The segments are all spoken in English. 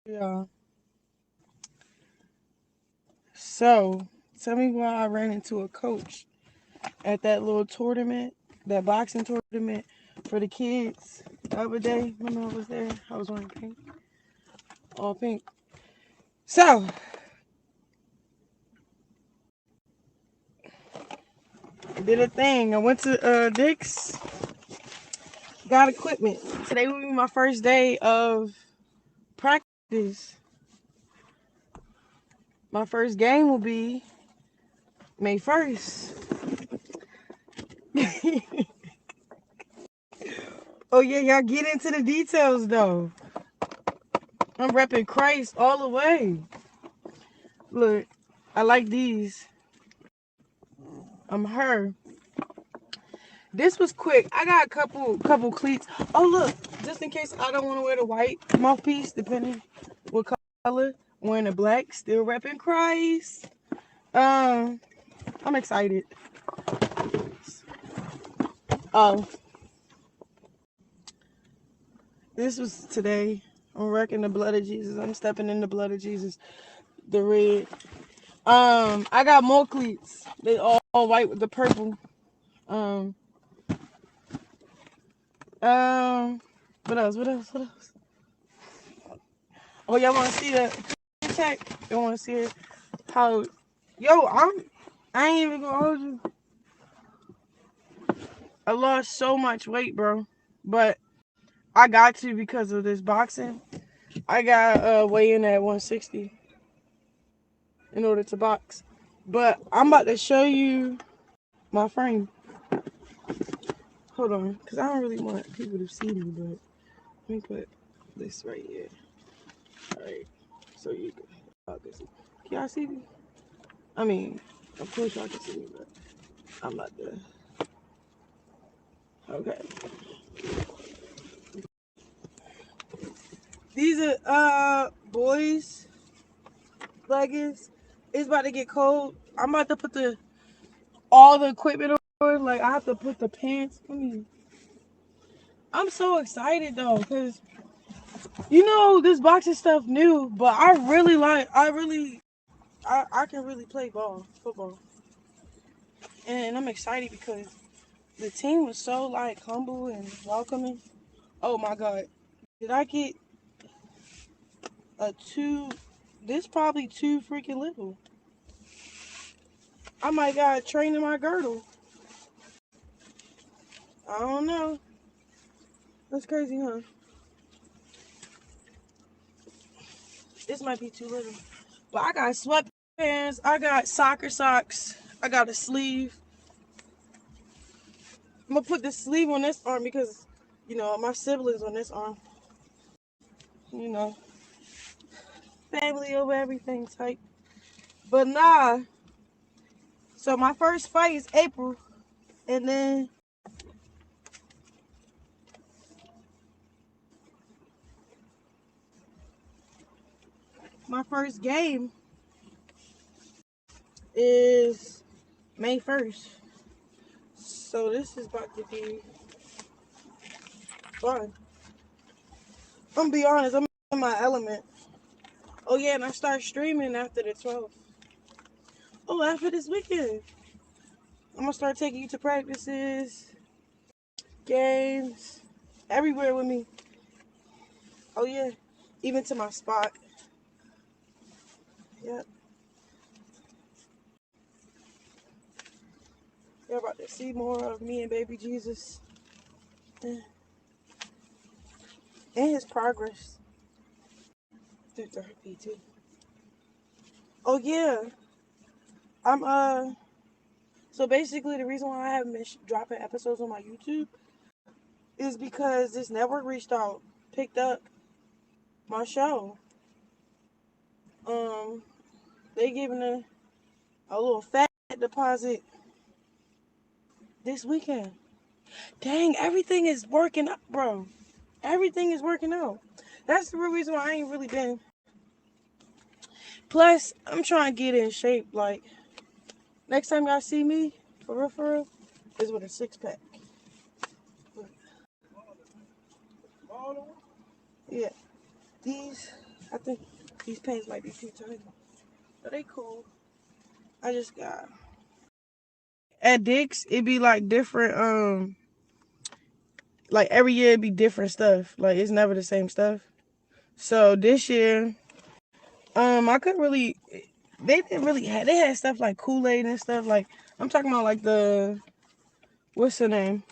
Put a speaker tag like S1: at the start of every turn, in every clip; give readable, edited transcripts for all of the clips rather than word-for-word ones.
S1: Yeah. So, tell me why I ran into a coach at that little tournament, that boxing tournament for the kids the other day. Remember I was there? I was wearing pink, all pink. So, I did a thing. I went to Dick's, got equipment. Today will be my first day of practice. My first game will be May 1st. Oh, yeah, y'all get into the details, though. I'm repping Christ all the way. Look, I like these. I'm her. This was quick. I got a couple cleats. Oh, look, just in case I don't want to wear the white mouthpiece, depending what color. Wearing the black, still repping Christ. I'm excited. Oh, this was today. I'm wrecking the blood of Jesus. I'm stepping in the blood of Jesus. The red. I got more cleats. They all white with the purple. Um, what else? What else? What else? Oh, y'all want to see the check? Y'all want to see it? How? Yo, I ain't even gonna hold you. I lost so much weight, bro. But I got to because of this boxing. I got weigh in at 160 in order to box. But I'm about to show you my frame. Hold on, because I don't really want people to see me, but let me put this right here. Alright, so you can see. Can y'all see me? I mean, of course y'all can see me, but I'm not there. Okay. These are boys leggings. It's about to get cold. I'm about to put all the equipment on. Like I have to put the pants. I'm so excited though, cause this boxing stuff new, but I can really play football, and I'm excited because the team was so like humble and welcoming. Oh my God, did I get a two? This probably too freaking little. I might got a train in my girdle. I don't know. That's crazy, huh? This might be too little. But I got sweatpants. I got soccer socks. I got a sleeve. I'm gonna put the sleeve on this arm because, my siblings on this arm. You know, family over everything type. But nah. So my first fight is April, and then my first game is May 1st. So this is about to be fun. I'm gonna be honest. I'm in my element. Oh yeah, and I start streaming after the 12th. Oh, after this weekend. I'm gonna start taking you to practices, games, everywhere with me. Oh yeah, even to my spot. Yep, you're about to see more of me and baby Jesus and his progress through therapy too. Oh yeah, I'm. So basically, the reason why I haven't been dropping episodes on my YouTube is because this network reached out, picked up my show. Um, they giving a little fat deposit this weekend. Dang, everything is working out, bro. Everything is working out. That's the real reason why I ain't really been. Plus, I'm trying to get in shape. Like, next time y'all see me, for real, is with a six pack. Yeah, these. I think these pants might be too tight. But they cool. I just got at Dick's, it be like different like every year it be different stuff. Like it's never the same stuff. So this year, I couldn't really they didn't really have they had stuff like Kool-Aid and stuff. Like I'm talking about like the what's the name?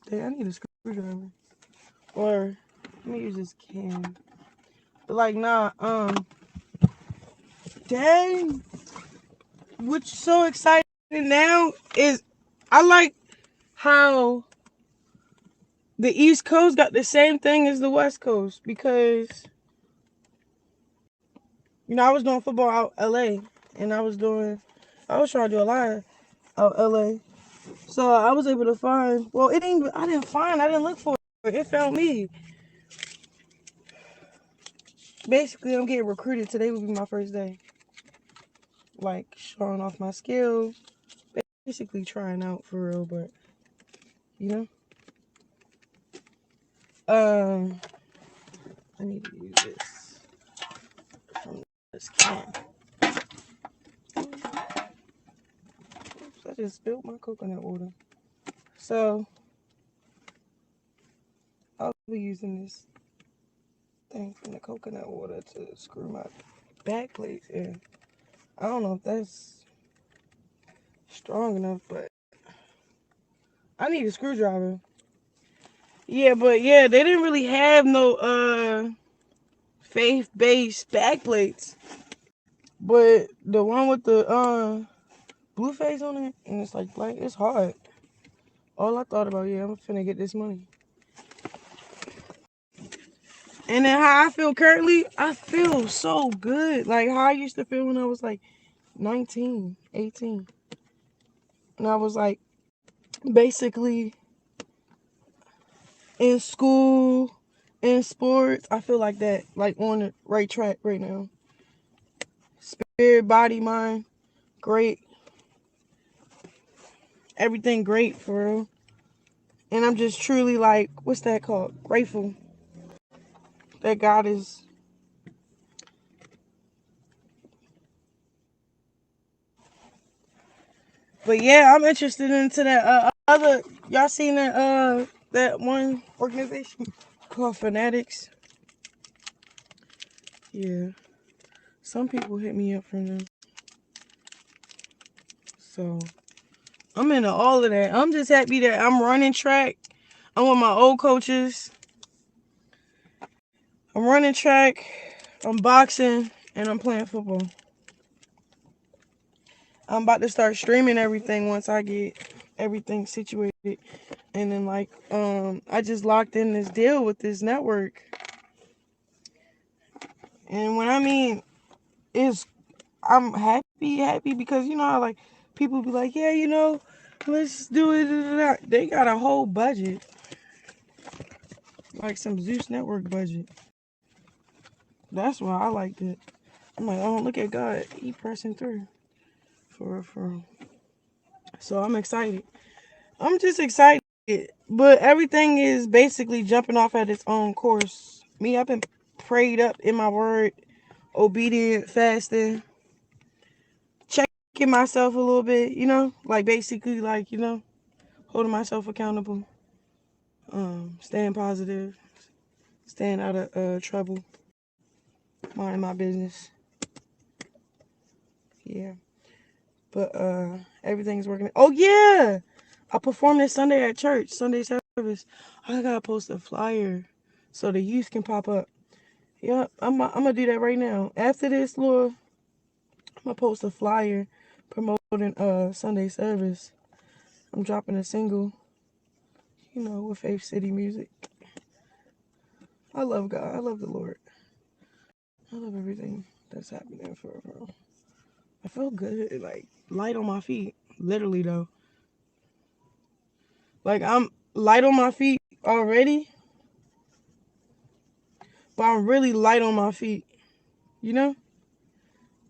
S1: Dang, I need a screwdriver. Or let me use this can. But like nah, dang. What's so exciting now is I like how the East Coast got the same thing as the West Coast because I was doing football out LA and I was trying to do a lot out LA. So I was able to find I didn't look for it. It found me. Basically I'm getting recruited. Today will be my first day. Like showing off my skills. Basically trying out for real, but you know. I need to use this from this can. Oops, I just spilled my coconut water. So I'll be using this thing from the coconut water to screw my back plates in. I don't know if that's strong enough, but I need a screwdriver. Yeah, but yeah, they didn't really have no faith-based back plates. But the one with the blue face on it and it's like black, it's hard. All I thought about, I'm finna get this money. And then how I feel currently, I feel so good. Like how I used to feel when I was like 19, 18. And I was like basically in school, in sports. I feel like that, like on the right track right now. Spirit, body, mind, great. Everything great for real. And I'm just truly like, what's that called? Grateful that God is. But yeah, I'm interested into that other. Y'all seen that one organization called Fanatics? Yeah, some people hit me up from them. So I'm into all of that. I'm just happy that I'm running track. I'm with my old coaches. I'm running track. I'm boxing and I'm playing football. I'm about to start streaming everything once I get everything situated. And then I just locked in this deal with this network. And when I mean I'm happy because how like people be like, yeah, let's do it. They got a whole budget. Like some Zeus network budget. That's why I liked it. I'm like, oh, look at God. He pressing through. For real. So I'm excited. I'm just excited. But everything is basically jumping off at its own course. Me, I've been prayed up in my word, obedient, fasting, checking myself a little bit, like basically holding myself accountable, staying positive, staying out of trouble, minding my business. Yeah. But everything's working. Oh yeah! I performed this Sunday at church, Sunday service. I gotta post a flyer so the youth can pop up. Yep, I'm gonna do that right now. After this, Lord, I'm gonna post a flyer promoting Sunday service. I'm dropping a single, with Faith City Music. I love God. I love the Lord. I love everything that's happening for her. I feel good, like light on my feet. Literally though. Like I'm light on my feet already, but I'm really light on my feet. You know?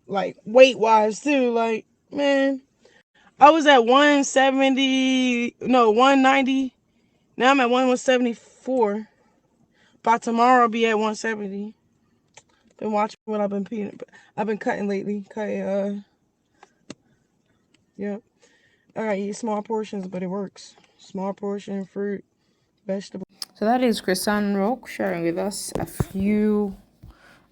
S1: Like weight wise too. Like, man, I was at 170, no, 190. Now I'm at 174. By tomorrow I'll be at 170. Been watching what I've been cutting lately. Yep. I eat small portions, but it works. Small portion, fruit, vegetable.
S2: So that is Chrisean Rock sharing with us a few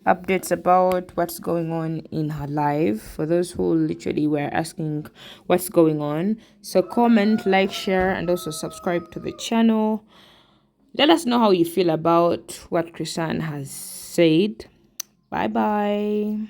S2: updates about what's going on in her life for those who literally were asking what's going on. So comment, like, share, and also subscribe to the channel. Let us know how you feel about what Chrisean has said. Bye bye.